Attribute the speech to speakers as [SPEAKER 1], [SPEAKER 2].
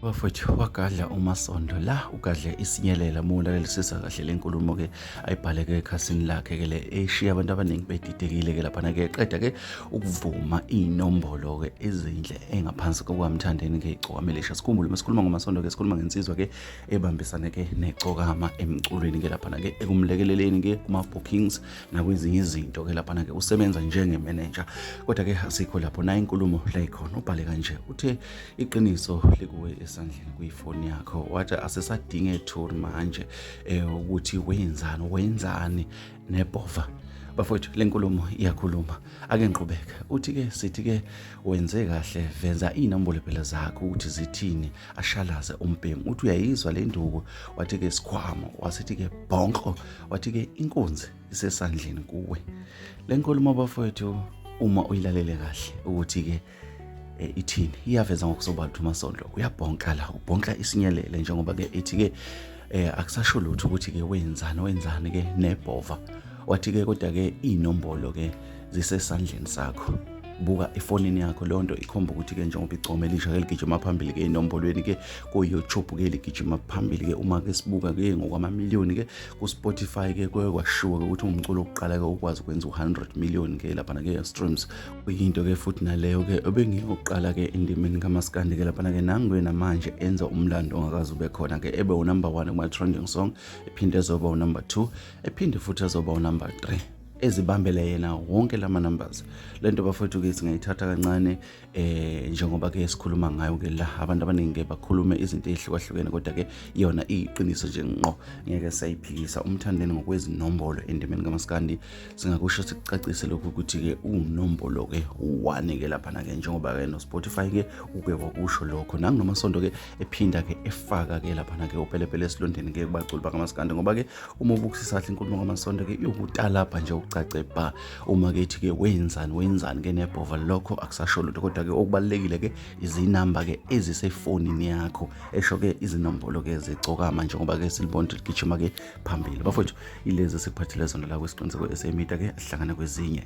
[SPEAKER 1] Bafowethu wagadla uMasondo la ugadle isinyelela mulalela kahle lenkulumo ke ayibhaleke ekhasini lakhe ke le eshiya abantu abaningi bedidekile ke lapha ke eqeda ke ukuvuma inombolo ke ezinhle engaphansi kokwamthandeni ke igcokamelisha sikhumbule masikhuluma ngoMasondo ke sikhuluma ngensizwa ke ebambisane ke necokama emculweni ke lapha ke ekumlekeleleni ke kuma bookings nakwezinye izinto ke lapha ke usebenza njenge manager kodwa ke asikho lapho na inkulumo la ikhona ubhale kanje uthe iqiniso likuwe esandleni kuyifoni yakho wathi asesadinga ethuri manje ukuthi wenzani nebhova bafowethu lenkulumo iyakhuluma ake ngiqhubeka uthi ke sithi ke wenze kahle veza inombolo phela zakho ukuthi zithini ashalaze umbhemu uthi uyayizwa le nduku wathi ke sikhwama wasithi ke bonko wathi ke inkunzi isesandleni kuwe lenkulumo bafowethu uma uyilalele kahle ukuthi ke ithini iyaveza ngokusobala uMasondo uyabhonka la ubhonka isinyelele njengoba ke ethi ke akusasho lutho ukuthi ke wenzani ke nebhova wathi ke kodwa ke inombolo ke zisesandleni sakho buka efonini yakho lonto ikhomba ukuthi ke njengoba igcomelisha ke ligijima phambili ke inombolweni ke ku YouTube ke ligijima phambili ke uma ke sibuka ke ngokwamamiliyoni ke ku Spotify ke kwashiwo ukuthi umculo oqala ke ukwazi ukwenza 100 million ke lapha ke streams kuyinto ke futhi naleyo ke obengiyoqala ke indimeni kaMaskandi ke lapha ke nangwena manje enza umlando ongakazi ube khona ke ebe number 1 kuma trending song ephinde ezoba number 2 ephinde futhi ezoba number 3 ezibambele yena wonke lama numbers lento bafowethu ke singayithatha kancane njengoba ke sikhuluma ngayo ke la abantu abaningi bakhulume izinto ezihlukahlukene kodwa ke yona iqiniso nje ngqo ngeke sayiphikisa umthandeni ngokwezinombolo endimeni kaMaskandi singakusho sicacise lokho ukuthi ke unombolo ke 1 ke lapha ke njengoba ke no Spotify ke uke wakusho lokho nangoMasondo ke ephinda ke efaka ke lapha ke upelepele esilondeni ke kubaculi bakaMaskandi ngoba ke uma ubukusisa kahle inkulumo kaMasondo ke iyokutala lapha nje ucace ba uma ke ethi ke wenzani ke nebhova lokho akusasho lutho kodwa ke okubalekile ke izinamba ke ezisefonini yakho esho ke izinombolo ke zicokama njengoba ke silibona ukuthi gijima ke phambili bafowethu ilezi sikuphathele zona la kwesiqiniseko esemita ke ahlangana kwezinye